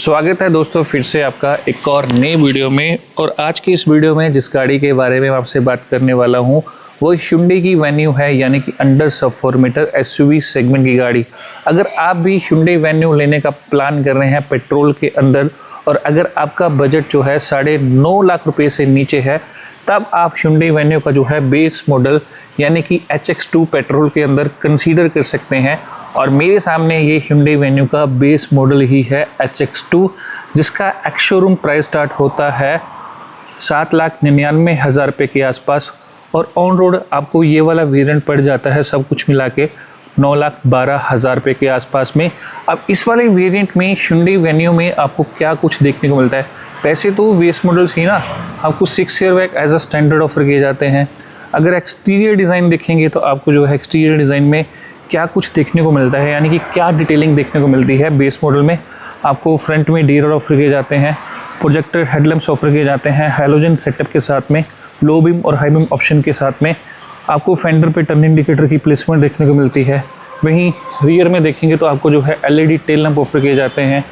स्वागत है दोस्तों फिर से आपका एक और नए वीडियो में। और आज की इस वीडियो में जिस गाड़ी के बारे में आपसे बात करने वाला हूं वो Hyundai की वेन्यू है, यानी कि under sub 4 metre SUV segment की गाड़ी। अगर आप भी Hyundai वेन्यू लेने का प्लान कर रहे हैं पेट्रोल के अंदर, और अगर आपका बजट जो है 9.5 लाख रुपये से नीचे है, तब आप Hyundai वेन्यू का जो है बेस मॉडल यानी कि HX2 पेट्रोल के अंदर कंसीडर कर सकते हैं। और मेरे सामने ये Hyundai वेन्यू का बेस मॉडल ही है HX2, जिसका एक्स शोरूम प्राइस स्टार्ट होता है 7,99,000 रुपये के आसपास, और ऑन रोड आपको ये वाला वेरिएंट पड़ जाता है सब कुछ मिला के 9,12,000 रुपये के आसपास में। अब इस वाले वेरिएंट में Hyundai वेन्यू में आपको क्या कुछ देखने को मिलता है। वैसे तो बेस मॉडल्स ही ना आपको 6 airbag as a standard offer किए जाते हैं। अगर एक्सटीरियर डिज़ाइन देखेंगे तो आपको जो है एक्सटीरियर डिज़ाइन में क्या कुछ देखने को मिलता है, यानी कि क्या डिटेलिंग देखने को मिलती है। बेस मॉडल में आपको फ्रंट में डीआरएल ऑफर किए जाते हैं, प्रोजेक्टर हेडलैम्प्स ऑफर किए जाते हैं हैलोजन सेटअप के साथ में, लो बीम और हाई बीम ऑप्शन के साथ में। आपको फेंडर पे टर्न इंडिकेटर की प्लेसमेंट देखने को मिलती है। वहीं रियर में देखेंगे तो आपको जो है LED टेल लैंप ऑफर किए जाते हैं।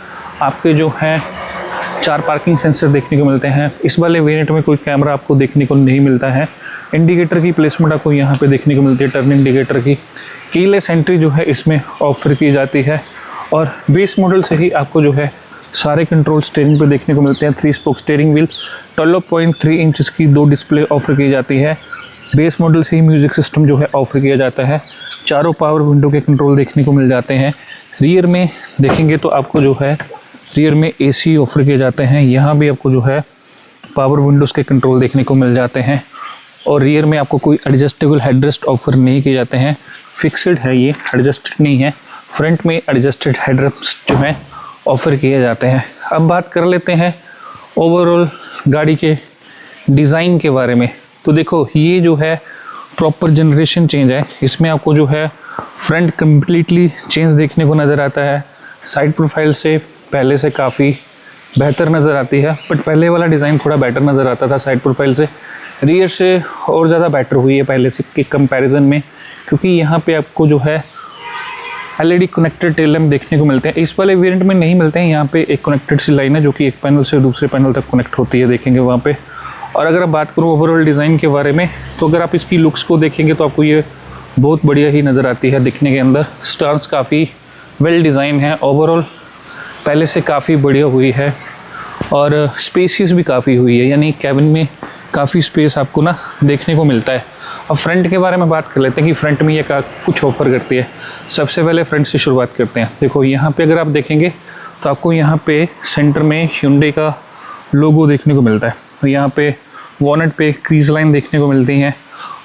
आपके जो हैं 4 पार्किंग सेंसर देखने को मिलते हैं। इस वाले वेरिएंट में कोई कैमरा आपको देखने को नहीं मिलता है। इंडिकेटर की प्लेसमेंट आपको यहाँ पे देखने को मिलती है, टर्न इंडिकेटर की। कीलेस एंट्री जो है इसमें ऑफर की जाती है, और बेस मॉडल से ही आपको जो है सारे कंट्रोल स्टीयरिंग पे देखने को मिलते हैं। 3 स्पोक स्टीयरिंग व्हील, 12.3 इंच की 2 डिस्प्ले ऑफर की जाती है। बेस मॉडल से ही म्यूज़िक सिस्टम जो है ऑफर किया जाता है। चारों पावर विंडो के कंट्रोल देखने को मिल जाते हैं। रियर में देखेंगे तो आपको जो है रियर में AC ऑफर किए जाते हैं। यहाँ भी आपको जो है पावर विंडोज़ के कंट्रोल देखने को मिल जाते हैं। और रियर में आपको कोई एडजस्टेबल हेडरेस्ट ऑफर नहीं किए जाते हैं, फिक्स्ड है, ये एडजस्टेड नहीं है। फ्रंट में एडजस्टेड हेडरेस्ट जो है ऑफर किए जाते हैं। अब बात कर लेते हैं ओवरऑल गाड़ी के डिज़ाइन के बारे में। तो देखो ये जो है प्रॉपर जनरेशन चेंज है। इसमें आपको जो है फ्रंट कम्प्लीटली चेंज देखने को नज़र आता है। साइड प्रोफाइल से पहले से काफ़ी बेहतर नज़र आती है, बट पहले वाला डिज़ाइन थोड़ा बेटर नज़र आता था साइड प्रोफाइल से। रियर से और ज़्यादा बेटर हुई है पहले से के कंपैरिजन में, क्योंकि यहाँ पे आपको जो है LED कनेक्टेड टेल लैंप देखने को मिलते हैं। इस वाले वेरिएंट में नहीं मिलते हैं। यहाँ पे एक कनेक्टेड सी लाइन है जो कि एक पैनल से दूसरे पैनल तक कनेक्ट होती है, देखेंगे वहाँ पे। और अगर आप बात करूँ ओवरऑल डिज़ाइन के बारे में, तो अगर आप इसकी लुक्स को देखेंगे तो आपको ये बहुत बढ़िया ही नज़र आती है दिखने के अंदर। स्टांस काफ़ी वेल डिज़ाइन है, ओवरऑल पहले से काफ़ी बढ़िया हुई है, और स्पेसियस भी काफ़ी हुई है, यानी कैबिन में काफ़ी स्पेस आपको ना देखने को मिलता है। अब फ्रंट के बारे में बात कर लेते हैं कि फ्रंट में ये कुछ ऑफर करती है। सबसे पहले फ्रंट से शुरुआत करते हैं। देखो यहाँ पे अगर आप देखेंगे तो आपको यहाँ पे सेंटर में Hyundai का लोगो देखने को मिलता है। तो यहाँ पे वॉनेट पे क्रीज लाइन देखने को मिलती हैं,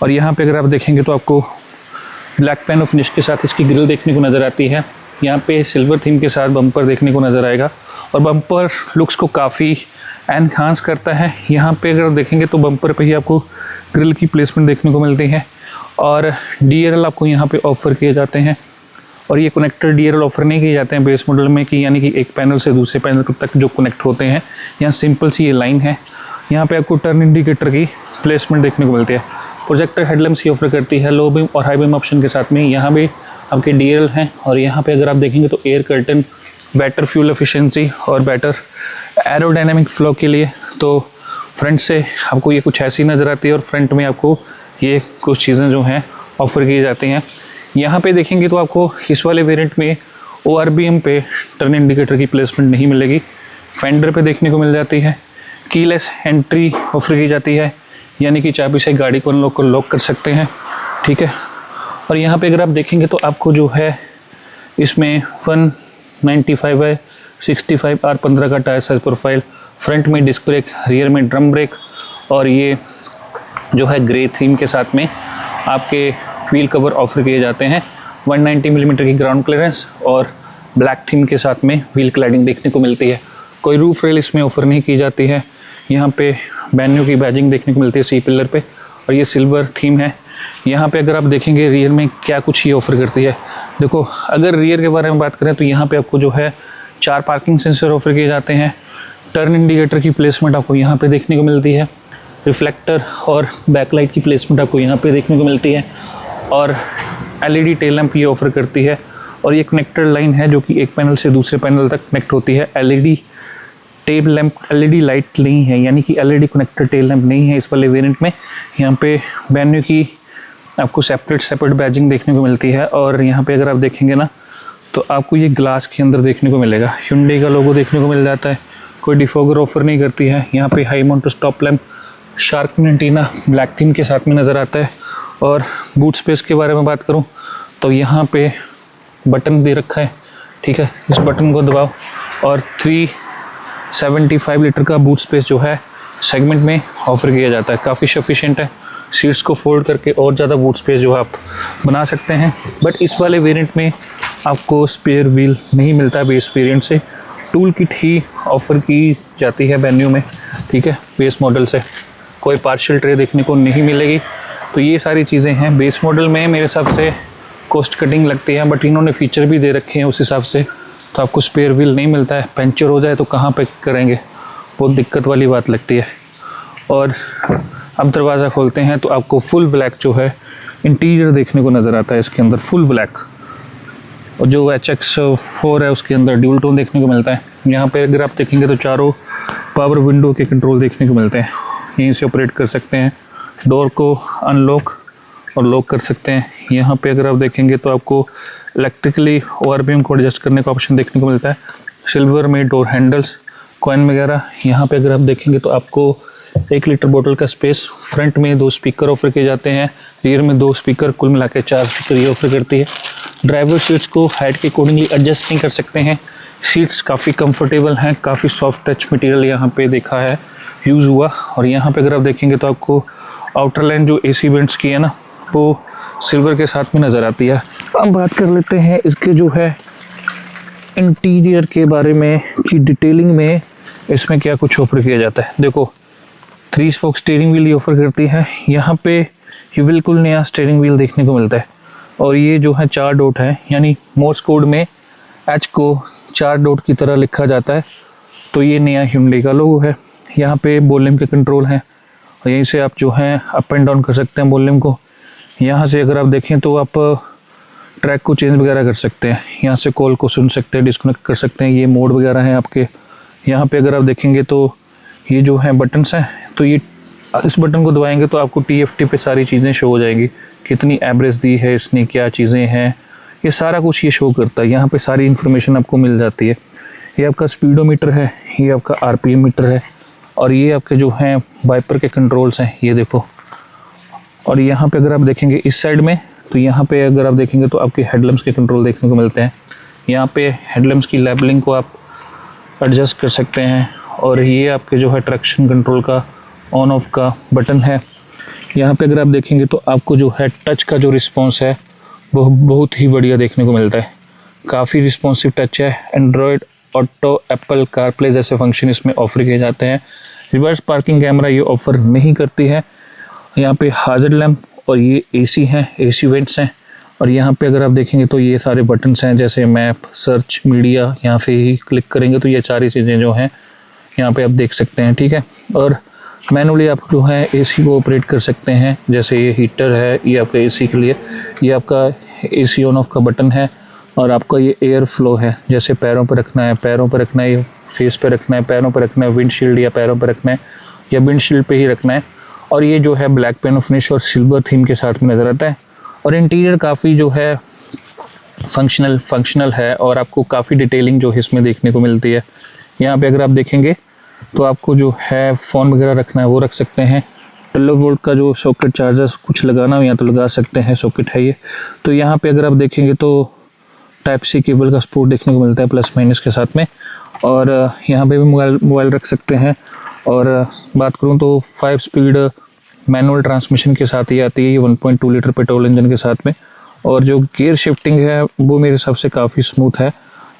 और यहाँ पे अगर आप देखेंगे तो आपको ब्लैक पैन ऑफ फिनिश के साथ इसकी ग्रिल देखने को नज़र आती है। यहाँ पे सिल्वर थीम के साथ बम्पर देखने को नज़र आएगा, और बम्पर लुक्स को काफ़ी एनहांस करता है। यहाँ पे अगर आप देखेंगे तो बम्पर पे ही आपको ग्रिल की प्लेसमेंट देखने को मिलती है, और DRL आपको यहाँ पे ऑफ़र किए जाते हैं। और ये कनेक्टर DRL ऑफ़र नहीं किए जाते हैं बेस मॉडल में, कि यानी कि एक पैनल से दूसरे पैनल तक जो कनेक्ट होते हैं। यहाँ सिंपल सी ये लाइन है। यहाँ पे आपको टर्न इंडिकेटर की प्लेसमेंट देखने को मिलती है। प्रोजेक्टर हेडलैम्प्स ही ऑफर करती है, लो बीम और हाई बीम ऑप्शन के साथ में। यहाँ भी आपके DRL हैं, और यहाँ पे अगर आप देखेंगे तो air curtain, better fuel efficiency और बेटर एरोडायनामिक फ्लो के लिए। तो फ्रंट से आपको ये कुछ ऐसी नज़र आती है, और फ्रंट में आपको ये कुछ चीज़ें जो हैं ऑफ़र की जाती हैं। यहाँ पे देखेंगे तो आपको इस वाले वेरिएंट में ORBM पे टर्न इंडिकेटर की प्लेसमेंट नहीं मिलेगी। फेंडर पे देखने को मिल जाती है। कीलेस एंट्री ऑफर की जाती है, यानी कि चाबी से गाड़ी को लॉक कर सकते हैं, ठीक है। और यहाँ पे अगर आप देखेंगे तो आपको जो है इसमें 195/65 R15 का टायर साइज प्रोफाइल, फ्रंट में डिस्क ब्रेक, रियर में ड्रम ब्रेक, और ये जो है ग्रे थीम के साथ में आपके व्हील कवर ऑफर किए जाते हैं। 190 मिलीमीटर की ग्राउंड क्लियरेंस और ब्लैक थीम के साथ में व्हील क्लैडिंग देखने को मिलती है। कोई रूफ रेल इसमें ऑफर नहीं की जाती है। यहाँ पे बैन्यू की बैजिंग देखने को मिलती है C पिलर पे, और ये सिल्वर थीम है। यहाँ पे अगर आप देखेंगे रियर में क्या कुछ ही ऑफर करती है। देखो अगर रियर के बारे में बात करें तो यहाँ पे आपको जो है 4 पार्किंग सेंसर ऑफर किए जाते हैं। टर्न इंडिकेटर की प्लेसमेंट आपको यहाँ पे देखने को मिलती है। रिफ्लेक्टर और बैकलाइट की प्लेसमेंट आपको यहाँ पे देखने को मिलती है, और LED टेल लैंप ये ऑफर करती है। और ये कनेक्टर लाइन है जो कि एक पैनल से दूसरे पैनल तक कनेक्ट होती है। LED tail lamp LED light नहीं है, यानी कि एलईडी कनेक्टेड टेल लैंप नहीं है इस वाले वेरिएंट में। यहाँ पे वेन्यू की आपको सेपरेट बैजिंग देखने को मिलती है। और यहाँ पे अगर आप देखेंगे ना तो आपको ये ग्लास के अंदर देखने को मिलेगा, Hyundai का लोगो देखने को मिल जाता है। कोई डिफॉगर ऑफर नहीं करती है। यहाँ पे high mount stop lamp shark antenna black theme के साथ में नज़र आता है। और बूट स्पेस के बारे में बात करूँ तो यहाँ पे बटन भी रखा है, ठीक है। इस बटन को दबाओ और 375 लीटर का बूट स्पेस जो है सेगमेंट में ऑफर किया जाता है। काफ़ी सफिशिएंट है। सीट्स को फोल्ड करके और ज़्यादा बूट स्पेस जो आप बना सकते हैं। बट इस वाले वेरिएंट में आपको स्पेयर व्हील नहीं मिलता बेस वेरिएंट से। टूल किट ही ऑफ़र की जाती है वेन्यू में, ठीक है। बेस मॉडल से कोई पार्शियल ट्रे देखने को नहीं मिलेगी। तो ये सारी चीज़ें हैं। बेस मॉडल में मेरे हिसाब से कॉस्ट कटिंग लगती है, बट इन्होंने फीचर भी दे रखे हैं उस हिसाब से। तो आपको स्पेयर व्हील नहीं मिलता है। पंचर हो जाए तो कहाँ पे करेंगे, बहुत दिक्कत वाली बात लगती है। और अब दरवाज़ा खोलते हैं तो आपको फुल ब्लैक जो है इंटीरियर देखने को नज़र आता है इसके अंदर, फुल ब्लैक। और जो HX4 है उसके अंदर ड्यूल टोन देखने को मिलता है। यहाँ पे अगर आप देखेंगे तो चारों पावर विंडो के कंट्रोल देखने को मिलते हैं। यहीं से ऑपरेट कर सकते हैं, डोर को अनलॉक और लॉक कर सकते हैं। यहाँ पे अगर आप देखेंगे तो आपको इलेक्ट्रिकली ORPM को एडजस्ट करने का ऑप्शन देखने को मिलता है। सिल्वर में डोर हैंडल्स, कॉइन वगैरह। यहाँ पे अगर आप देखेंगे तो आपको 1 लीटर बोतल का स्पेस। फ्रंट में 2 स्पीकर ऑफर किए जाते हैं, रियर में 2 स्पीकर, कुल मिला के 4 स्पीकर ये ऑफर करती है। ड्राइवर सीट्स को हाइट के अकॉर्डिंगली एडजस्ट नहीं कर सकते हैं। सीट्स काफ़ी कंफर्टेबल हैं, काफ़ी सॉफ्ट टच मटेरियल यहाँ पे देखा है यूज़ हुआ। और यहाँ पे अगर आप देखेंगे तो आपको आउटर लाइन जो AC वेंट्स की है ना वो सिल्वर के साथ में नज़र आती है। अब बात कर लेते हैं इसके जो है इंटीरियर के बारे में कि डिटेलिंग में इसमें क्या कुछ ऑफर किया जाता है। देखो 3 स्पोक स्टीयरिंग व्हील ऑफर करती है। यहाँ पे ये बिल्कुल नया स्टीयरिंग व्हील देखने को मिलता है। और ये जो है 4 डॉट है, यानी मोर्स कोड में H को 4 डॉट की तरह लिखा जाता है। तो ये नया Hyundai का लोगो है। यहाँ पे वॉल्यूम के कंट्रोल हैं और यहीं से आप जो है अप एंड डाउन कर सकते हैं वॉल्यूम को। यहाँ से अगर आप देखें तो आप ट्रैक को चेंज वगैरह कर सकते हैं। यहाँ से कॉल को सुन सकते हैं, डिस्कनेक्ट कर सकते हैं। ये मोड वगैरह हैं आपके। यहाँ पे अगर आप देखेंगे तो ये जो है बटन्स हैं, तो ये इस बटन को दबाएंगे तो आपको TFT पे सारी चीज़ें शो हो जाएंगी। कितनी एवरेज दी है इसने, क्या चीज़ें हैं, ये सारा कुछ ये शो करता है। यहाँ पे सारी इन्फॉर्मेशन आपको मिल जाती है। ये आपका स्पीडोमीटर है, ये आपका RPM मीटर है और ये आपके जो हैं वाइपर के कंट्रोल्स हैं, ये देखो। और यहाँ पे अगर आप देखेंगे इस साइड में तो यहाँ पे अगर आप देखेंगे तो आपके हेडलैम्प्स के कंट्रोल देखने को मिलते हैं। यहाँ पे हेडलैम्प्स की लेबलिंग को आप एडजस्ट कर सकते हैं। और ये आपके जो है ट्रैक्शन कंट्रोल का ऑन ऑफ का बटन है। यहाँ पे अगर आप देखेंगे तो आपको जो है टच का जो रिस्पॉन्स है वो बहुत ही बढ़िया देखने को मिलता है। काफ़ी रिस्पॉन्सिव टच है। एंड्रॉयड ऑटो, एप्पल कारप्ले जैसे फंक्शन इसमें ऑफर किए जाते हैं। रिवर्स पार्किंग कैमरा ये ऑफ़र नहीं करती है। यहाँ पे हाजर लैम्प और ये AC हैं, AC वेंट्स हैं। और यहाँ पे अगर आप देखेंगे तो ये सारे बटन्स हैं, जैसे मैप, सर्च, मीडिया। यहाँ से ही क्लिक करेंगे तो ये सारी चीज़ें जो हैं यहाँ पे आप देख सकते हैं, ठीक है। और मैनुअली आप जो है AC को ऑपरेट कर सकते हैं। जैसे ये हीटर है, ये आपका AC के लिए, ये आपका AC ऑन ऑफ का बटन है। और आपका ये एयर फ्लो है, जैसे पैरों पर रखना है, पैरों पर रखना है, फेस पर रखना है, पैरों पर रखना है, विंडशील्ड या पैरों पर रखना है या विंडशील्ड पे ही रखना है। और ये जो है ब्लैक पेन फिनिश और सिल्वर थीम के साथ में नज़र आता है। और इंटीरियर काफ़ी जो है फंक्शनल है और आपको काफ़ी डिटेलिंग जो है इसमें देखने को मिलती है। यहाँ पे अगर आप देखेंगे तो आपको जो है फ़ोन वगैरह रखना है वो रख सकते हैं। 12 वोल्ट का जो सॉकेट चार्जर कुछ लगाना हो यहाँ तो लगा सकते हैं, सॉकेट है ये। तो यहाँ पे अगर आप देखेंगे तो Type-C केबल का सपोर्ट देखने को मिलता है प्लस माइनस के साथ में। और यहाँ पे भी मोबाइल रख सकते हैं। और बात करूँ तो 5 स्पीड मैनुअल ट्रांसमिशन के साथ ही आती है, ये 1.2 लीटर पेट्रोल इंजन के साथ में। और जो गियर शिफ्टिंग है वो मेरे हिसाब से काफ़ी स्मूथ है।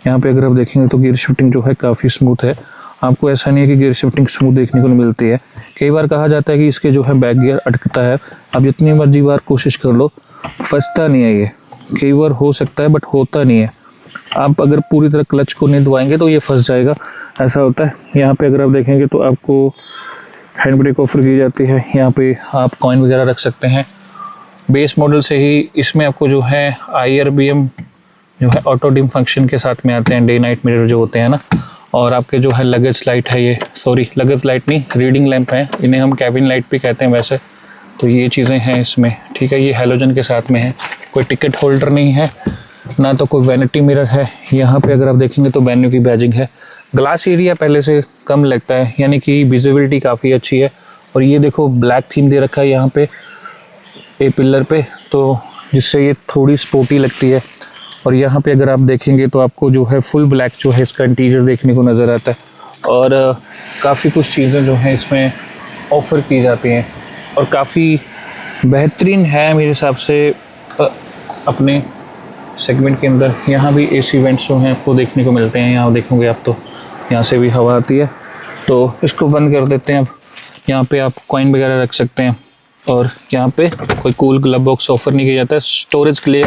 यहाँ पे अगर आप देखेंगे तो गियर शिफ्टिंग जो है काफ़ी स्मूथ है। आपको ऐसा नहीं है कि गियर शिफ्टिंग स्मूथ देखने को नहीं मिलती है। कई बार कहा जाता है कि इसके जो है बैक गियर अटकता है। आप जितनी मर्जी बार कोशिश कर लो, फंसता नहीं है ये। कई बार हो सकता है बट होता नहीं है। आप अगर पूरी तरह क्लच को नहीं दबाएंगे तो ये फंस जाएगा, ऐसा होता है। यहाँ पे अगर आप देखेंगे तो आपको हैंड ब्रेक ऑफर की जाती है। यहाँ पे आप कॉइन वगैरह रख सकते हैं। बेस मॉडल से ही इसमें आपको जो है IRBM जो है ऑटो डिम फंक्शन के साथ में आते हैं, डे नाइट मिरर जो होते हैं ना। और आपके जो है लगेज लाइट है, ये सॉरी लगेज लाइट नहीं, रीडिंग लैंप है, इन्हें हम कैबिन लाइट भी कहते हैं वैसे। तो ये चीज़ें हैं इसमें, ठीक है। ये हैलोजन के साथ में है। कोई टिकट होल्डर नहीं है, ना तो कोई वैनिटी मिरर है। यहाँ पे अगर आप देखेंगे तो वेन्यू की बैजिंग है। ग्लास एरिया पहले से कम लगता है, यानी कि विजिबिलिटी काफ़ी अच्छी है। और ये देखो ब्लैक थीम दे रखा है यहाँ पे ए पिलर पे, तो जिससे ये थोड़ी स्पोर्टी लगती है। और यहाँ पे अगर आप देखेंगे तो आपको जो है फुल ब्लैक जो है इसका इंटीरियर देखने को नज़र आता है। और काफ़ी कुछ चीज़ें जो हैं इसमें ऑफ़र की जाती हैं और काफ़ी बेहतरीन है मेरे हिसाब से अपने सेगमेंट के अंदर। यहाँ भी एसी वेंट्स जो हैं आपको देखने को मिलते हैं। यहाँ देखोगे आप तो यहाँ से भी हवा आती है। तो इसको बंद कर देते हैं। अब यहाँ पे आप कॉइन वगैरह रख सकते हैं। और यहाँ पे कोई कूल ग्लव बॉक्स ऑफ़र नहीं किया जाता है। स्टोरेज के लिए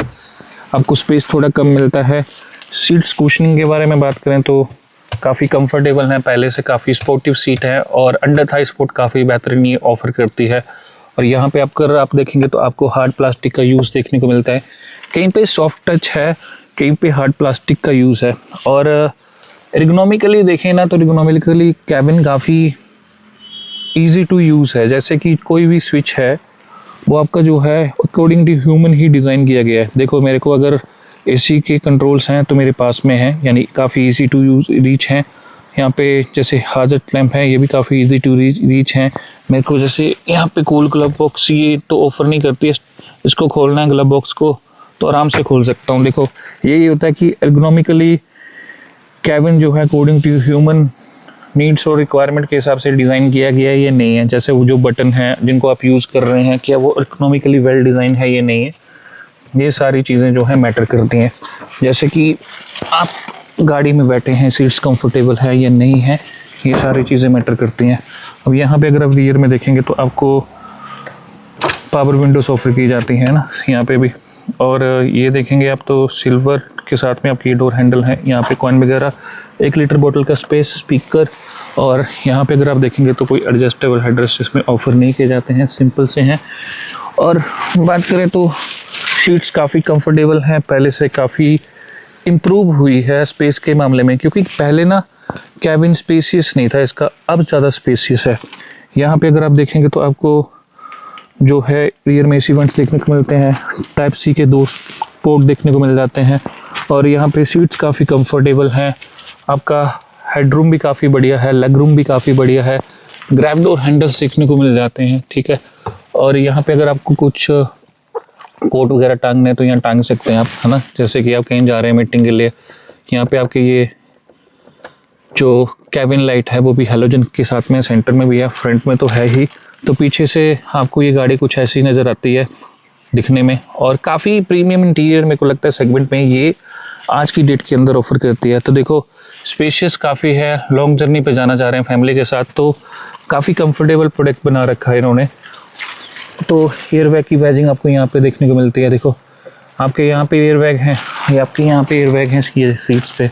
आपको स्पेस थोड़ा कम मिलता है। सीट्स कुशनिंग के बारे में बात करें तो काफ़ी कंफर्टेबल है, पहले से काफ़ी स्पोर्टिव सीट है। और अंडर थाई सपोर्ट काफ़ी बेहतरीन ये ऑफ़र करती है। और यहाँ पे आप देखेंगे तो आपको हार्ड प्लास्टिक का यूज़ देखने को मिलता है। कहीं पे सॉफ्ट टच है, कहीं पे हार्ड प्लास्टिक का यूज़ है। और एर्गोनॉमिकली देखें ना तो एर्गोनॉमिकली कैबिन काफ़ी ईजी टू यूज़ है। जैसे कि कोई भी स्विच है वो आपका जो है अकॉर्डिंग टू ह्यूमन ही डिज़ाइन किया गया है। देखो मेरे को अगर एसी के कंट्रोल्स हैं तो मेरे पास में हैं, यानी काफ़ी ईजी टू यूज़ रीच हैं। यहाँ पे जैसे हाजत लैंप है, ये भी काफ़ी इजी टू रीच हैं। मेरे को जैसे यहाँ पे कूल ग्लव बॉक्स ये तो ऑफ़र नहीं करती है, इसको खोलना है ग्लव बॉक्स को तो आराम से खोल सकता हूँ। देखो यही होता है कि एर्गोनॉमिकली कैबिन जो है अकॉर्डिंग टू ह्यूमन नीड्स और रिक्वायरमेंट के हिसाब से डिज़ाइन किया गया है, ये नहीं है। जैसे वो जो बटन है जिनको आप यूज़ कर रहे हैं, क्या वो इकोनॉमिकली वेल डिज़ाइन है, ये नहीं है। ये सारी चीज़ें जो है मैटर करती हैं। जैसे कि आप गाड़ी में बैठे हैं, सीट्स कंफर्टेबल है या नहीं है, ये सारी चीज़ें मैटर करती हैं। अब यहाँ पे अगर आप रियर में देखेंगे तो आपको पावर विंडोज ऑफर की जाती हैं ना यहाँ पे भी। और ये देखेंगे आप तो सिल्वर के साथ में आपकी डोर हैंडल है। यहाँ पे कॉइन वगैरह, 1 लीटर बोतल का स्पेस, स्पीकर। और यहाँ पे अगर आप देखेंगे तो कोई एडजस्टेबल हेडरेस्ट इसमें ऑफ़र नहीं किए जाते हैं, सिंपल से हैं। और बात करें तो सीट्स काफ़ी कंफर्टेबल हैं, पहले से काफ़ी इम्प्रूव हुई है स्पेस के मामले में, क्योंकि पहले ना कैबिन स्पेसियस नहीं था इसका, अब ज़्यादा स्पेसियस है। यहाँ पे अगर आप देखेंगे तो आपको जो है रियर में एसी वेंट्स देखने को मिलते हैं, टाइप सी के 2 पोर्ट देखने को मिल जाते हैं। और यहाँ पे सीट्स काफ़ी कंफर्टेबल हैं। आपका हेडरूम भी काफ़ी बढ़िया है, लेग रूम भी काफ़ी बढ़िया है। ग्रैब डोर हैंडल्स देखने को मिल जाते हैं, ठीक है। और यहाँ पे अगर आपको कुछ कोट वगैरह टांगना है तो यहाँ टांग सकते हैं आप, है ना। जैसे कि आप कहीं जा रहे हैं मीटिंग के लिए, यहाँ पे आपके ये जो कैबिन लाइट है वो भी हैलोजन के साथ में सेंटर में भी है, फ्रंट में तो है ही। तो पीछे से आपको ये गाड़ी कुछ ऐसी नज़र आती है दिखने में। और काफ़ी प्रीमियम इंटीरियर मेरे को लगता है सेगमेंट में ये आज की डेट के अंदर ऑफ़र करती है। तो देखो स्पेशियस काफ़ी है, लॉन्ग जर्नी पे जाना चाह रहे हैं फैमिली के साथ तो काफ़ी कंफर्टेबल प्रोडक्ट बना रखा है इन्होंने। तो एयरबैग की बैजिंग आपको यहाँ पे देखने को मिलती है। देखो आपके यहाँ पे एयरबैग हैं, ये आपके यहाँ पे एयरबैग हैं इसकी सीट्स पे।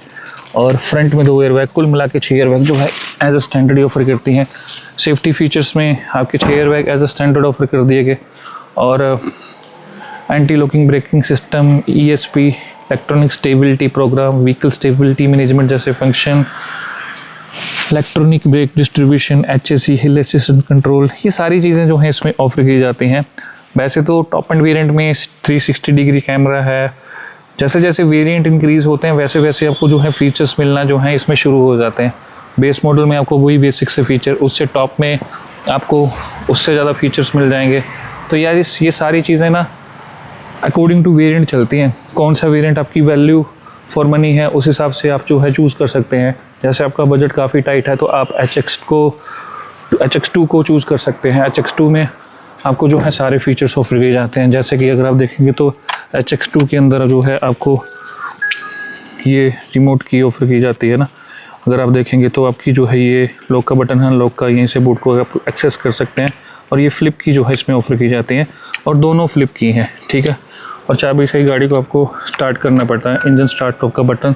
और फ्रंट में 2 एयरबैग, कुल मिला के 6 एयरबैग जो है एज अ स्टैंडर्ड ही ऑफर करती हैं। सेफ्टी फीचर्स में आपके 6 airbag as a standard offer कर दिए गए। और anti locking braking system, ESP, electronic stability program, vehicle stability management जैसे function, electronic brake distribution, HSE, hill assistant control, ये सारी चीज़ें जो हैं इसमें ऑफर की जाती हैं। वैसे तो टॉप एंड वेरिएंट में 360 डिग्री कैमरा है। जैसे जैसे वेरिएंट इंक्रीज़ होते हैं वैसे वैसे आपको जो है फीचर्स मिलना जो है इसमें शुरू हो जाते हैं। बेस मॉडल में आपको वही बेसिक से फीचर, उससे टॉप में आपको उससे ज़्यादा फीचर्स मिल जाएंगे। तो यार ये सारी चीज़ें ना अकॉर्डिंग टू वेरिएंट चलती हैं। कौन सा वेरिएंट आपकी वैल्यू फॉर मनी है उस हिसाब से आप जो है चूज़ कर सकते हैं। जैसे आपका बजट काफ़ी टाइट है तो आप HX2 को चूज़ कर सकते हैं। HX2 में आपको जो है सारे फीचर्स ऑफर किए जाते हैं। जैसे कि अगर आप देखेंगे तो HX2 के अंदर जो है आपको ये रिमोट की ऑफर की जाती है ना। अगर आप देखेंगे तो आपकी जो है ये लॉक का बटन है, लॉक का यहीं से बूट को आप एक्सेस कर सकते हैं। और ये फ्लिप की जो है इसमें ऑफर की जाती है और दोनों फ्लिप की हैं, ठीक है। और चाबी से ही गाड़ी को आपको स्टार्ट करना पड़ता है। इंजन स्टार्ट टॉप का बटन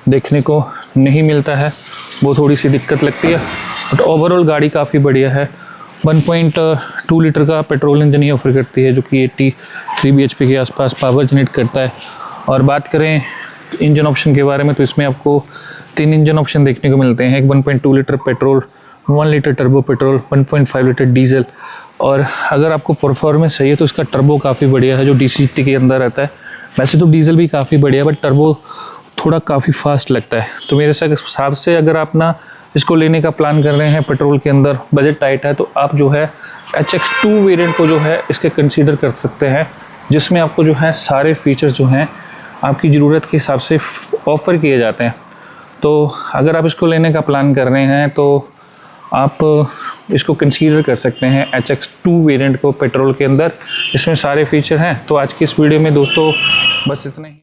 देखने को नहीं मिलता है, वो थोड़ी सी दिक्कत लगती है। बट ओवरऑल गाड़ी काफ़ी बढ़िया है। 1.2 लीटर का पेट्रोल इंजन ही ऑफर करती है जो कि 83 bhp के आसपास पावर जनरेट करता है। और बात करें इंजन ऑप्शन के बारे में तो इसमें आपको 3 इंजन ऑप्शन देखने को मिलते हैं, एक 1.2 litre petrol, 1 litre turbo petrol, 1.5 litre diesel. और अगर आपको परफॉर्मेंस चाहिए तो इसका टर्बो काफ़ी बढ़िया है जो DCT के अंदर आता है। वैसे तो डीजल भी काफ़ी बढ़िया है बट टर्बो थोड़ा काफ़ी फास्ट लगता है। तो मेरे हिसाब से अगर आप ना इसको लेने का प्लान कर रहे हैं पेट्रोल के अंदर, बजट टाइट है, तो आप जो है HX2 वेरिएंट को जो है इसके कंसीडर कर सकते हैं, जिसमें आपको जो है सारे फीचर्स जो हैं आपकी ज़रूरत के हिसाब से ऑफ़र किए जाते हैं। तो अगर आप इसको लेने का प्लान कर रहे हैं तो आप इसको कंसीडर कर सकते हैं HX2 वेरिएंट को पेट्रोल के अंदर, इसमें सारे फीचर हैं। तो आज की इस वीडियो में दोस्तों बस इतना ही।